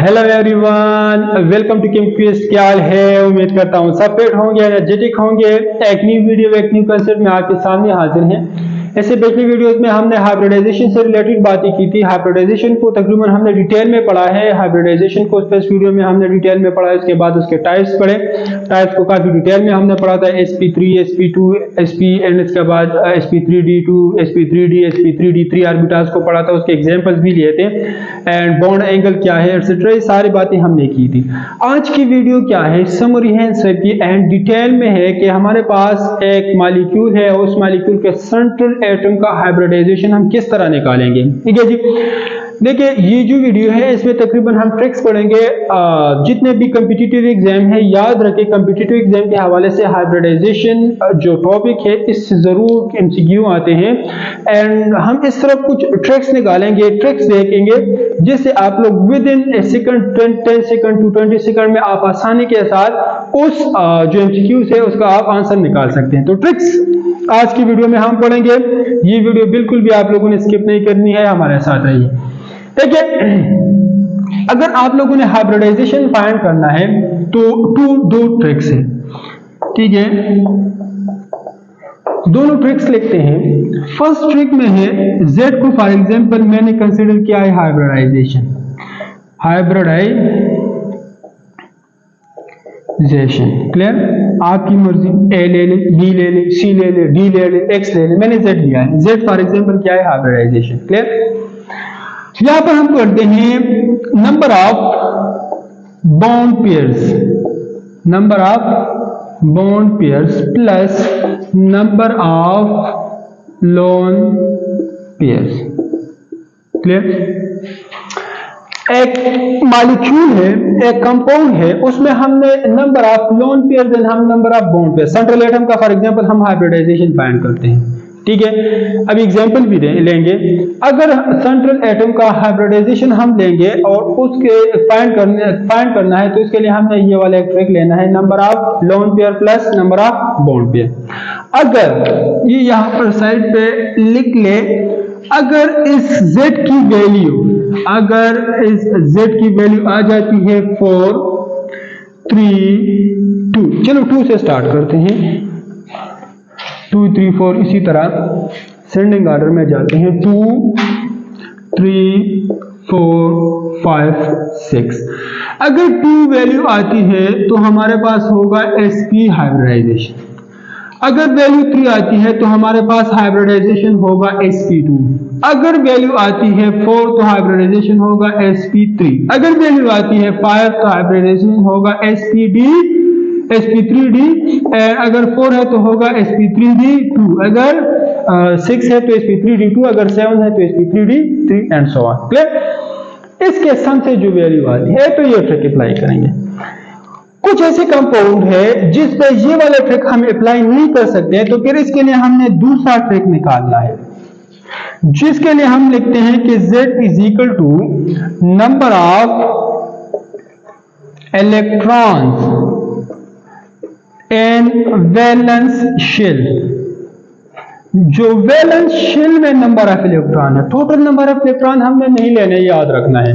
Hello everyone, welcome to chem quiz. क्या हाल है? उम्मीद करता हूँ सब फिट होंगे, एनर्जेटिक होंगे। एक न्यू वीडियो एक न्यू कंसेप्ट में आपके सामने हाजिर हैं। इससे पिछली वीडियोस में हमने हाइब्रिडाइजेशन से रिलेटेड बातें की थी। हाइब्रिडाइजेशन को तकरीबन हमने डिटेल में पढ़ा है। हाइब्रिडाइजेशन को फर्स्ट वीडियो में हमने डिटेल में पढ़ा है, उसके बाद उसके टाइप्स पढ़े। टाइप्स को काफी डिटेल में हमने पढ़ा था, sp3, sp2, sp एंड इसके बाद sp3d2, sp3d, sp3d3 ऑर्बिटल्स को पढ़ा था, उसके एग्जांपल्स भी लिए थे एंड बॉन्ड एंगल क्या है एक्सेट्रा, ये सारी बातें हमने की थी। आज की वीडियो क्या है, समरी है सबकी एंड डिटेल में है कि हमारे पास एक मॉलिक्यूल है, उस मॉलिक्यूल के सेंट्रल एटम का हाइब्रिडाइजेशन हम किस तरह निकालेंगे। ठीक है जी, देखिए ये जो वीडियो है इसमें तकरीबन हम ट्रिक्स पढ़ेंगे। जितने भी कॉम्पिटिटिव एग्जाम है, याद रखें कॉम्पिटिटिव एग्जाम के हवाले से हाइब्रिडाइजेशन जो टॉपिक है इससे जरूर एमसीक्यू आते हैं एंड हम इस तरह कुछ ट्रिक्स निकालेंगे, ट्रिक्स देखेंगे जिससे आप लोग within a second 10 second to 20 second में आप आसानी के साथ उस जो एमसीक्यू है उसका आप आंसर निकाल सकते हैं। तो ट्रिक्स आज की वीडियो में हम पढ़ेंगे। ये वीडियो बिल्कुल भी आप लोगों ने स्किप नहीं करनी है, हमारे साथ रहिए। देखिए, अगर आप लोगों ने हाइब्रिडाइजेशन फाइंड करना है तो दो ट्रिक्स है। ठीक है, दोनों ट्रिक्स लिखते हैं। फर्स्ट ट्रिक में है Z को फॉर एग्जांपल मैंने कंसीडर किया है हाइब्रिडाइजेशन। क्लियर? आपकी मर्जी, A ले ले, B ले ले, C ले ले, D ले ले, X ले ले, मैंने Z लिया है। Z फॉर एग्जांपल क्या है? हाइब्रिडाइजेशन। क्लियर? यहां पर हम करते हैं number of bond pairs plus number of lone pairs. Clear? एक मॉलिक्यूल है, एक कंपाउंड है, उसमें हमने number of lone pairs and हम number of bond pairs, central atom का फॉर एग्जांपल हम हाइब्रिडाइजेशन फाइंड करते हैं। ठीक है, अब एग्जांपल भी लेंगे। अगर सेंट्रल एटम का हाइब्रिडाइजेशन हम लेंगे और उसके फाइंड करना है तो इसके लिए हमने ये वाला एक ट्रिक लेना है, number of lone pair plus number of bond pair. अगर ये यहां पर साइड पे लिख ले, अगर इस Z की वैल्यू आ जाती है 4, 3, 2, चलो 2 से स्टार्ट करते हैं, 2, 3, 4 इसी तरह सेंडिंग ऑर्डर में जाते हैं, 2, 3, 4, 5, 6। अगर 2 वैल्यू आती है तो हमारे पास होगा sp हाइब्रिडाइजेशन। अगर वैल्यू 3 आती है तो हमारे पास हाइब्रिडाइजेशन होगा sp2। अगर वैल्यू आती है 4 तो हाइब्रिडाइजेशन होगा sp3। अगर वैल्यू आती है 5 तो हाइब्रिडाइजेशन होगा sp3d, अगर 4 है तो होगा sp3d2, अगर 6 है तो sp3d2, अगर 7 है तो sp3d3 and so on. Clear? इसके सम से जो वैल्यू आती है तो ये ट्रिक अप्लाई करेंगे। कुछ ऐसे कंपाउंड है जिस पे ये वाला ट्रिक हम अप्लाई नहीं कर सकते, तो फिर इसके लिए हमने दूसरा ट्रिक निकालना है, जिसके लिए हम लिखते हैं कि Z is equal to number of electrons in valence shell. जो वैलेंस शेल में नंबर ऑफ इलेक्ट्रॉन है, टोटल नंबर ऑफ इलेक्ट्रॉन हमने नहीं लेने, याद रखना है।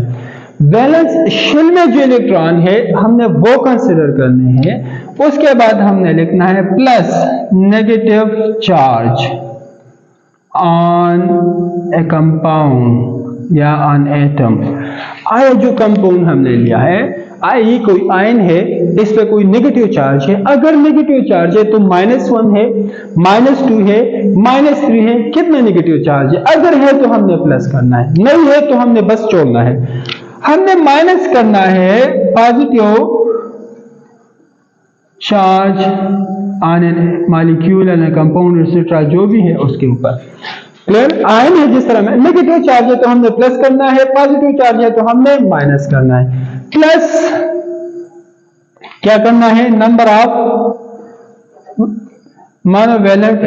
वैलेंस शेल में जो इलेक्ट्रॉन है हमने वो कंसिडर करने हैं। उसके बाद हमने लिखना है plus negative charge on A compound या ऑन एटम। आया जो कंपाउंड हमने लिया है, ये कोई आयन है, इस पे कोई नेगेटिव चार्ज है। अगर नेगेटिव चार्ज है तो -1 है, -2 है, -3 है, कितना नेगेटिव चार्ज है? अगर है तो हमने प्लस करना है, नहीं है तो हमने बस छोड़ना है। हमने माइनस करना है positive charge on A molecule and compound etcetera जो भी है उसके ऊपर। क्लियर? आयन है जिस तरह में, नेगेटिव चार्ज है तो हमने प्लस करना है, पॉजिटिव चार्ज है तो हमने माइनस करना है। प्लस क्या करना है? नंबर ऑफ मोनोवैलेंट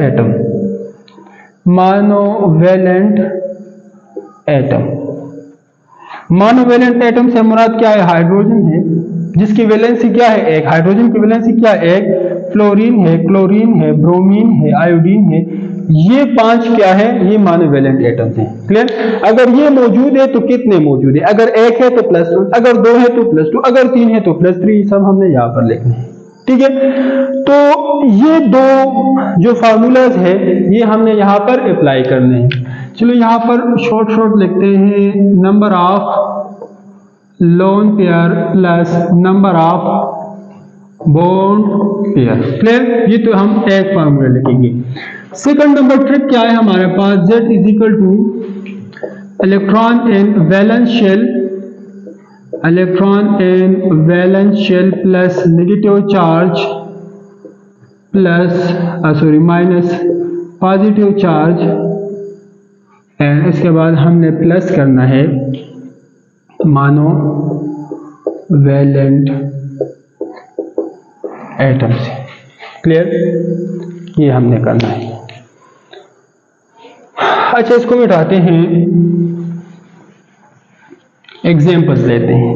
एटम से मुराद क्या है? हाइड्रोजन है, जिसकी वैलेंसी क्या है? 1। हाइड्रोजन की वैलेंसी क्या है? 1। फ्लोरीन है, क्लोरीन है, ब्रोमीन है, आयोडीन है, ये 5 क्या है, ये मोनोवैलेंट एटम्स हैं। क्लियर? अगर ये मौजूद है तो कितने मौजूद है, अगर 1 है तो +1, अगर 2 है तो +2, अगर 3 है तो +3, सब हमने यहाँ पर लिखने हैं। ठीक है, तो ये दो जो फार्मूलाज है ये हमने यहाँ पर अप्लाई करने हैं। चलो यहाँ पर शॉर्ट लिखते हैं, number of lone pair plus number of bond pair. Clear? ये तो हम एक फार्मूला लिखेंगे। सेकंड नंबर ट्रिक क्या है हमारे पास, Z is equal two electron in valence shell plus negative charge minus positive charge, and इसके बाद हमने प्लस करना है मोनो वैलेंट एटम से। क्लियर? ये हमने करना है। अच्छा, इसको मिटाते हैं, एग्जाम्पल्स लेते हैं।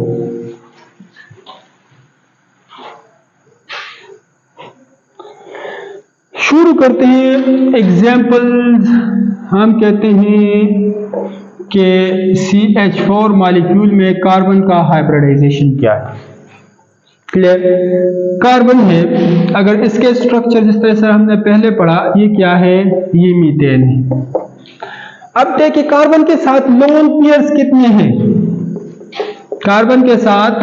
शुरू करते हैं एग्जाम्पल्स। हम कहते हैं कि CH4 मॉलिक्यूल में कार्बन का हाइब्रिडाइजेशन क्या है। क्लियर? कार्बन है, अगर इसके स्ट्रक्चर जिस तरह से हमने पहले पढ़ा, ये क्या है, ये मीथेन है। अब देखिए कार्बन के साथ लोन पेयर्स कितने हैं, कार्बन के साथ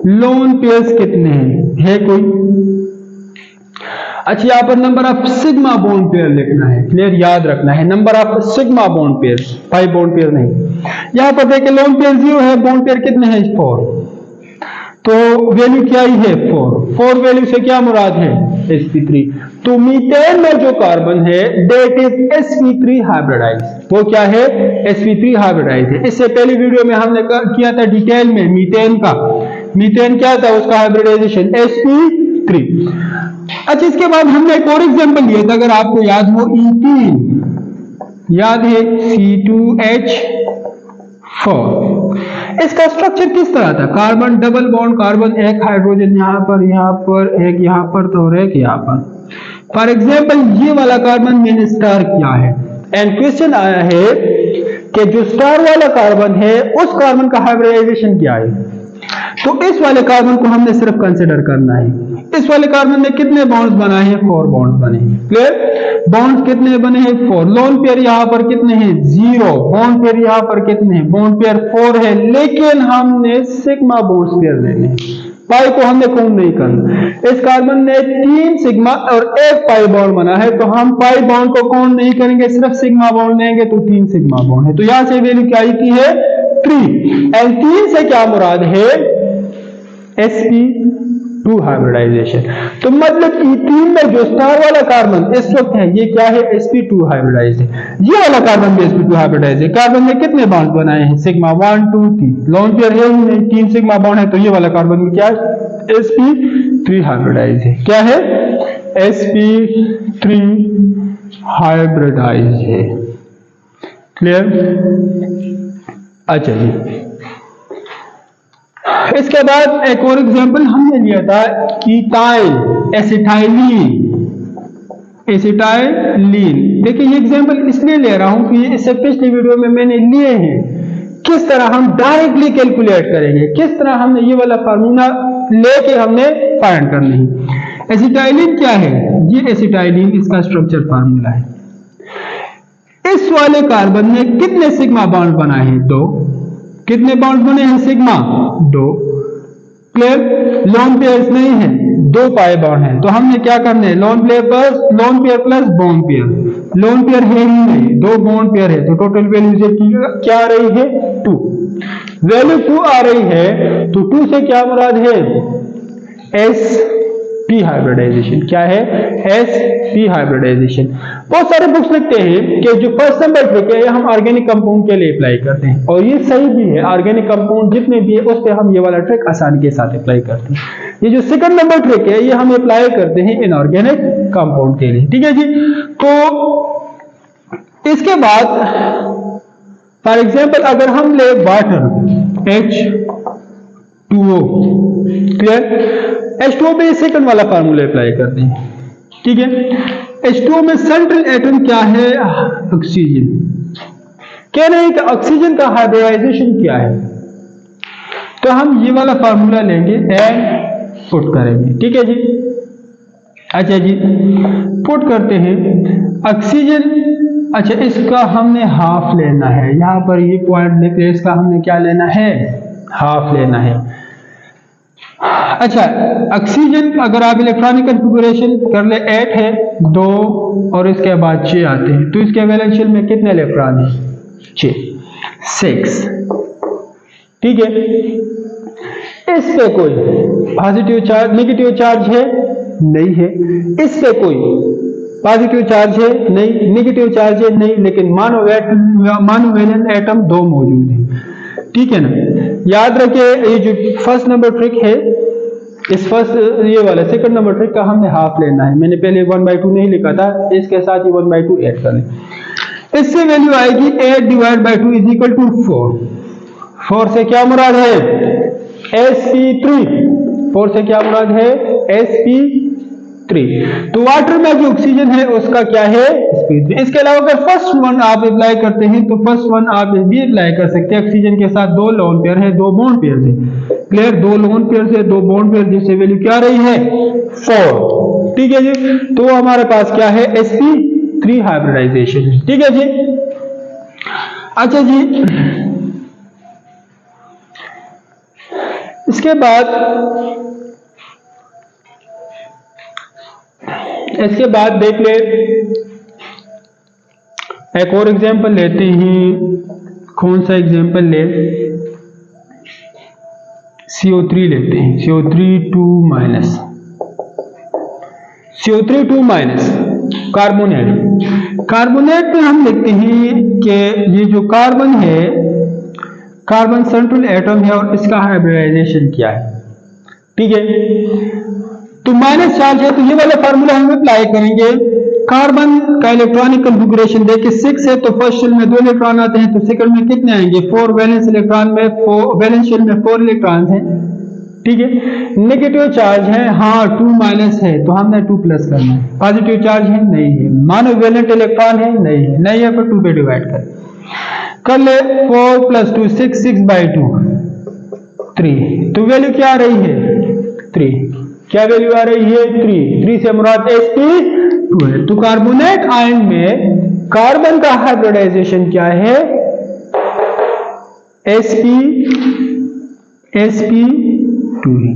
लोन पेयर्स कितने हैं, है कोई? अच्छा, यहाँ पर number of sigma bond pair लिखना है। क्लियर? याद रखना है number of sigma bond pair, 5 bond pair नहीं। यहाँ पर देखिए लोन पेयर 0 है, बॉन्ड पेयर कितने हैं, 4, तो वैल्यू क्या ही है, 4 वैल्यू से क्या मुराद है, sp3। तो मीथेन में जो कार्बन है डेट इज sp3 हाइब्रिडाइज, वो क्या है, sp3 हाइब्रिडाइज है। इससे पहले वीडियो में हमने किया था डिटेल में मीथेन क्या था, उसका हाइब्रिडाइजेशन sp3। अच्छा, इसके बाद हमने एक और एग्जांपल लिया था, अगर आपको याद हो, ईथीन, याद है, C2H4। इसका स्ट्रक्चर किस तरह था, कार्बन डबल बॉन्ड, कार्बन एक हाइड्रोजन यहाँ पर एक यहाँ पर, तो एक यहाँ पर। फॉर एग्जाम्पल ये वाला कार्बन मेन स्टार क्या है, एंड क्वेश्चन आया है कि जो स्टार वाला कार्बन है उस कार्बन का हाइब्रिडाइजेशन क्या है। तो इस वाले कार्बन को हमने सिर्फ कंसिडर करना है। इस वाले कार्बन में कितने बॉन्ड्स बनाए हैं, 4 बॉन्ड्स बने हैं। क्लियर? बॉन्ड्स कितने बने हैं, 4। लोन पेयर यहाँ पर कितने हैं, 0। बॉन्ड पेयर यहाँ पर कितने हैं, बॉन्ड पेयर 4 है, लेकिन हमने सिग्मा बॉन्ड्स पेयर लेने हैं, पाई को हमने काउंट नहीं करना। इस कार्बन ने 3 सिग्मा और 1 पाई बॉन्ड बना है, तो हम पाई बॉन्ड को काउंट नहीं करेंगे, सिर्फ सिग्मा बॉन्ड लेंगे, तो 3 सिग्मा बॉन्ड है। तो यहां से वैल्यू क्या की है, 3। एंड 3 से क्या मुराद है, sp2 हाइब्रिडाइजेशन। तो मतलब ईथीन में जो स्टार वाला कार्बन इस वक्त है, ये क्या है, sp2 हाइब्रिडाइज है। ये वाला कार्बन भी sp2 हाइब्रिडाइज है। कार्बन ने कितने बॉन्ड बनाए हैं, सिग्मा 1 2 3, लोन पेयर है ही नहीं, 3 सिग्मा बॉन्ड है, तो ये वाला कार्बन भी क्या है, sp3 हाइब्रिडाइज है। क्या है, sp3 हाइब्रिडाइज है। क्लियर? अच्छा जी, इसके बाद एक और एग्जांपल हमने लिया था, कीटाइल एसिटाइलीन। देखिए ये एग्जांपल इसलिए ले रहा हूं कि इससे पिछली वीडियो में मैंने लिए हैं, किस तरह हम डायरेक्टली कैलकुलेट करेंगे, किस तरह हमने ये वाला फार्मूला लेके हमने फाइंड करना है। एसिटाइलीन क्या है, ये एसिटाइलीन इसका स्ट्रक्चर फार्मूला है। इस वाले कार्बन ने कितने सिग्मा बॉन्ड बनाए हैं, 2। कितने बॉन्ड बने हैं, सिग्मा 2। क्लियर? लोन पेयर्स नहीं है, 2 पाई बॉन्ड है, तो हमने क्या करना है, lone pair plus bond pair. Lone pair है ही नहीं, 2 बॉन्ड पेयर है, तो टोटल वैल्यू क्या आ रही है, 2। वैल्यू 2 आ रही है, तो 2 से क्या मुराद है, sp हाइब्रिडाइजेशन। क्या है, sp हाइब्रिडाइजेशन। बहुत सारे बुक्स लिखते हैं कि जो फर्स्ट नंबर ट्रिक है हम ऑर्गेनिक कंपाउंड के लिए अप्लाई करते हैं, और ये सही भी है। ऑर्गेनिक कंपाउंड जितने भी है उस पे हम ये वाला ट्रिक आसानी के साथ अप्लाई करते हैं। ये जो सेकंड नंबर ट्रिक है ये हम अप्लाई करते हैं इनऑर्गेनिक कंपाउंड के लिए। ठीक है जी। तो इसके बाद फॉर एग्जाम्पल अगर हम ले वाटर 2O। क्लियर। H2O पे सेकंड वाला फार्मूला अप्लाई करते हैं, ठीक है। H2O में सेंट्रल एटम क्या है? ऑक्सीजन। कह रहे हैं कि ऑक्सीजन का हाइब्रिडाइजेशन क्या है, तो हम ये वाला फार्मूला लेंगे एंड पुट करेंगे, ठीक है जी। अच्छा जी, पुट करते हैं ऑक्सीजन। अच्छा, इसका हमने हाफ लेना है, यहां पर ये पॉइंट लिखे, इसका हमने क्या लेना है? हाफ लेना है। अच्छा, ऑक्सीजन अगर आप इलेक्ट्रॉनिक कन्फिगरेशन कर ले 8 है, 2 और इसके बाद 6 आते हैं, तो इसके वैलेंस शेल में कितने इलेक्ट्रॉन है? 6। ठीक है। इस पे कोई पॉजिटिव चार्ज नेगेटिव चार्ज है? नहीं है। इस पे कोई पॉजिटिव चार्ज है? नहीं। नेगेटिव चार्ज है? नहीं। लेकिन मोनोवैलेंट एटम 2 मौजूद है, ठीक है ना। याद रखिए, ये जो फर्स्ट नंबर ट्रिक है, इस फर्स्ट ये वाला सेकंड नंबर ट्रिक का हमने हाफ लेना है। मैंने पहले 1/2 नहीं लिखा था, इसके साथ ही 1/2 ऐड कर लें। इससे वैल्यू आएगी 8 divide by 2 is equal to 4। 4 से क्या मुराद है? sp3। 4 से क्या मुराद है? sp3। तो वाटर में जो ऑक्सीजन है उसका क्या है? sp3। इसके अलावा अगर फर्स्ट वन आप अप्लाई करते हैं तो फर्स्ट वन आप भी अप्लाई कर सकते हैं। ऑक्सीजन के साथ 2 लोन पेयर है, 2 बॉन्ड पेयर है। क्लियर। 2 लोन पेयर से 2 बॉन्ड पेयर, जिससे वैल्यू क्या रही है? 4। ठीक है जी। तो हमारे पास क्या है? sp3 hybridisation. ठीक है जी। अच्छा जी, इसके बाद देख ले, एक और एग्जांपल लेते हैं। कौन सा एग्जांपल ले? CO3 लेते हैं। CO3 carbonate. कार्बोनेट में हम लिखते हैं कि ये जो कार्बन है, कार्बन सेंट्रल एटम है और इसका हाइब्रिडाइजेशन क्या है? ठीक है। तो माइनस चार्ज है, तो ये वाला फार्मूला हम अप्लाई करेंगे। कार्बन का इलेक्ट्रॉनिक कन्फिगरेशन देखिए 6 है, तो फर्स्ट शेल में 2 इलेक्ट्रॉन आते हैं, तो सेकंड में कितने आएंगे? 4। वैलेंस इलेक्ट्रॉन में 4, वैलेंस शेल में 4 इलेक्ट्रॉन हैं। ठीक है। नेगेटिव चार्ज है, हाँ 2 माइनस है, तो हमने 2 प्लस करना है। पॉजिटिव चार्ज है? नहीं है। मोनोवैलेंट इलेक्ट्रॉन है? नहीं है। नहीं है, पर 2 पे डिवाइड कर ले। 4 + 2 6/2 3। तो वैल्यू क्या आ रही है? 3। क्या वैल्यू आ रही है? 3 से मुराद sp2 है। तो कार्बोनेट आयन में कार्बन का हाइब्रिडाइजेशन क्या है? sp2 है।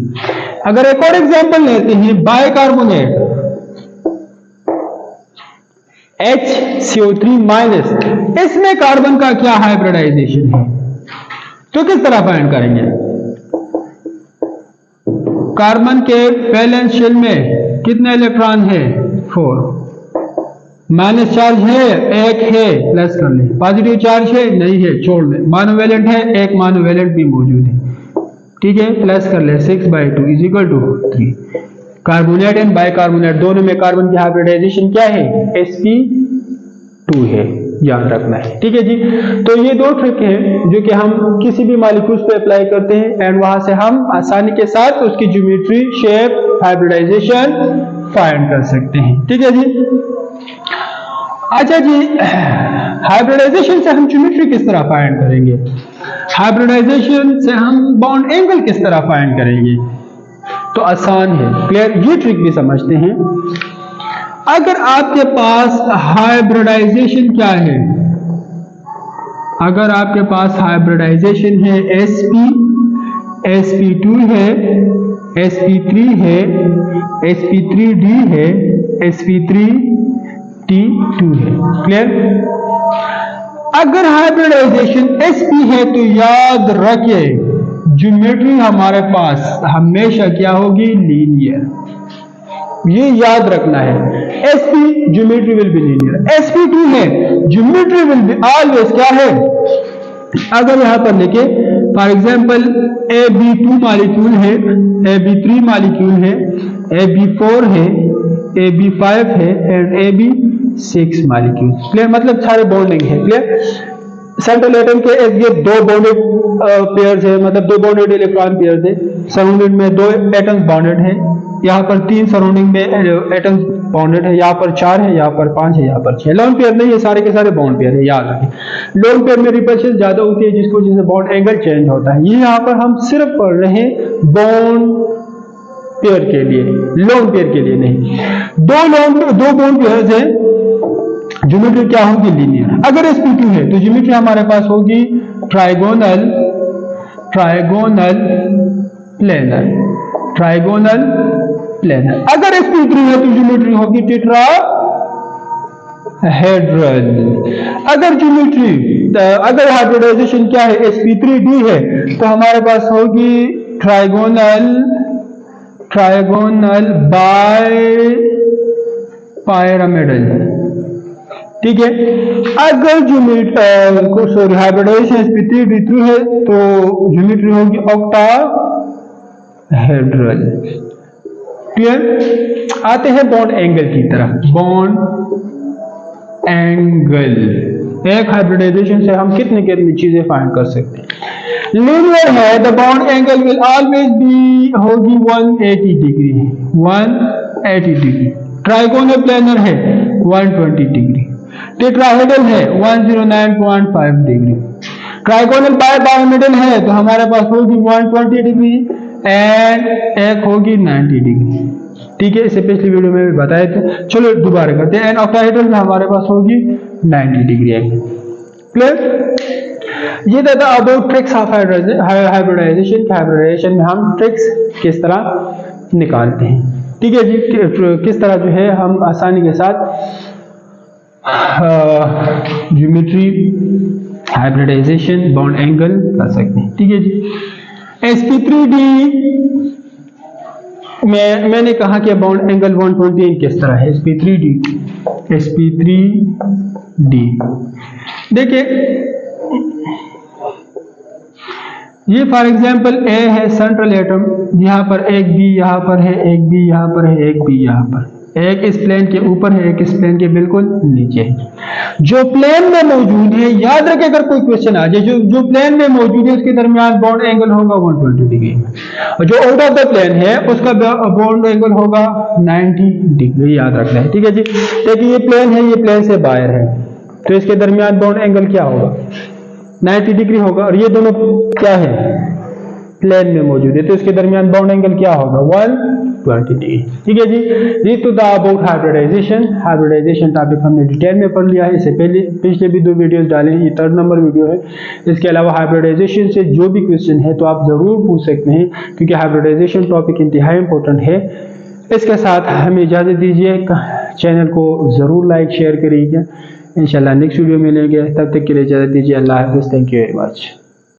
अगर एक और एग्जांपल लेते हैं, बाइकार्बोनेट HCO3-, इसमें कार्बन का क्या हाइब्रिडाइजेशन है? तो किस तरह फाइंड करेंगे? कार्बन के वैलेंस शेल में कितने इलेक्ट्रॉन है? 4। माइनस चार्ज है? 1 है, प्लस कर ले। पॉजिटिव चार्ज है? नहीं है, छोड़ ले। मोनोवैलेंट है? एक मोनोवैलेंट भी मौजूद है। ठीक है, प्लस कर ले। 6/2 is equal to 3। Carbonate and bicarbonate दोनों में कार्बन की हाइब्रिडाइजेशन क्या है? sp2 है, याद रखना है। ठीक है जी। तो ये 2 ट्रिक है जो कि हम किसी भी मॉलिक्यूल्स पे अप्लाई करते हैं एंड वहां से हम आसानी के साथ उसकी ज्योमेट्री, शेप, हाइब्रिडाइजेशन फाइंड कर सकते हैं। ठीक है जी। अच्छा जी, हाइब्रिडाइजेशन से हम ज्योमेट्री किस तरह फाइंड करेंगे? हाइब्रिडाइजेशन से हम बॉन्ड एंगल किस तरह फाइंड करेंगे? तो आसान है। क्लियर। ये ट्रिक भी समझते हैं। अगर आपके पास हाइब्रिडाइजेशन क्या है? अगर आपके पास हाइब्रिडाइजेशन है sp2 है, sp3 है, sp3d है, sp3t2 है। क्लियर। अगर हाइब्रिडाइजेशन sp है तो याद रखिए ज्योमेट्री हमारे पास हमेशा क्या होगी? लीनियर। ये याद रखना है। sp geometry will be linear. sp2 है, ज्योमेट्री विल बी ऑलवेज क्या है? अगर यहां पर लिखे फॉर एग्जांपल ab2 मॉलिक्यूल है, ab3 मॉलिक्यूल है, ab4 है, ab5 है एंड ab6 मॉलिक्यूल। क्लियर। मतलब सारे बॉन्डिंग है। क्लियर। सेंट्रल एटम के ये दो बॉन्डेड पेयर्स है, मतलब दो बॉन्डेड इलेक्ट्रॉन पेयर्स है। सराउंडिंग में दो एटम्स बॉन्डेड है, यहाँ पर 3 सराउंडिंग में एटम्स बॉन्डेड है, यहाँ पर 4 है, यहाँ पर 5 है, यहाँ पर 6। लोन पेयर नहीं, ये सारे के सारे बॉन्ड पेयर है, याद रखें। लोन पेयर में रिपल्शन ज्यादा होती है, जिसकी वजह से बॉन्ड एंगल चेंज होता है। ये यहाँ पर हम सिर्फ पढ़ रहे हैं बॉन्ड पेयर के लिए, लोन पेयर के लिए नहीं। दो बॉन्ड पेयर्स है, ज्योमेट्री क्या होगी? लीनियर। अगर sp2 है तो ज्योमेट्री हमारे पास होगी ट्राइगोनल प्लेनर, ट्राइगोनल प्लेनर। अगर sp3 है तो ज्योमेट्री होगी टेट्राहेड्रल। अगर हाइब्रिडाइजेशन क्या है? sp3d है तो हमारे पास होगी ट्राइगोनल बाय पिरामिडल। ठीक है। अगर ज्योमेट्री हाइब्रिडाइजेशन sp3d3 है तो ज्योमेट्री होगी ऑक्टाहेड्रल। क्लियर? आते हैं बॉन्ड एंगल की तरफ। बॉन्ड एंगल, एक हाइब्रिडाइजेशन से हम कितनी चीजें फाइंड कर सकते हैं। लीनियर है, the bond angle will always be होगी 180 डिग्री, 180 डिग्री। ट्राइगोनल प्लेनर है 120 डिग्री। टेट्राहेड्रल है 109.5 डिग्री। ट्राइगोनल बाय पिरामिडल है तो हमारे पास होगी 120 डिग्री एंड एक होगी 90 डिग्री। ठीक है, इसे पिछली वीडियो में भी बताए थे। चलो दोबारा करते हैं। एंड ऑक्टाहेड्रल में हमारे पास होगी 90 डिग्री एंगल। क्लियर? ये था about tricks of hybridization. Hybridization में हम ट्रिक्स किस तरह निकालते हैं। ठीक है जी, किस तरह जो है हम आसानी के साथ ज्योमेट्री, हाइब्रिडाइजेशन, बॉन्ड एंगल कर सकते हैं। ठीक है जी। sp3d में मैंने कहा कि बॉन्ड एंगल 120 किस तरह है। sp3d देखिए, ये फॉर एग्जांपल A है सेंट्रल एटम, यहाँ पर एक B यहाँ पर है, एक B यहाँ पर है, एक B यहाँ पर, एक इस प्लेन के ऊपर है, एक इस प्लेन के बिल्कुल नीचे है। जो प्लेन में मौजूद है, याद रखें अगर कोई क्वेश्चन आ जाए, जो प्लेन में मौजूद है उसके दरमियान बॉन्ड एंगल होगा 120 डिग्री, और जो आउट ऑफ द प्लेन है उसका बॉन्ड एंगल होगा 90 डिग्री। याद रखना है। ठीक है जी। देखिए ये प्लेन है, ये प्लेन से बाहर है, तो इसके दरमियान बॉन्ड एंगल क्या होगा? 90 डिग्री होगा। और ये दोनों क्या है? प्लेन में मौजूद है, तो इसके दरमियान बॉन्ड एंगल क्या होगा? 120 डिग्री। ठीक है जी। This to the about hybridisation. Hybridisation topic हमने डिटेल में पढ़ लिया है। इससे पहले पिछले भी 2 वीडियोस डाले हैं, ये 3rd नंबर वीडियो है। इसके अलावा हाइब्रिडाइजेशन से जो भी क्वेश्चन है तो आप जरूर पूछ सकते हैं, क्योंकि हाइब्रिडाइजेशन टॉपिक इंतहाई इंपॉर्टेंट है। इसके साथ हमें इजाजत दीजिए, चैनल को जरूर लाइक शेयर करिएगा। इंशाल्लाह नेक्स्ट वीडियो मिलेंगे, तब तक के लिए इजाजत दीजिए। अल्लाह हाफिज़। Thank you very much.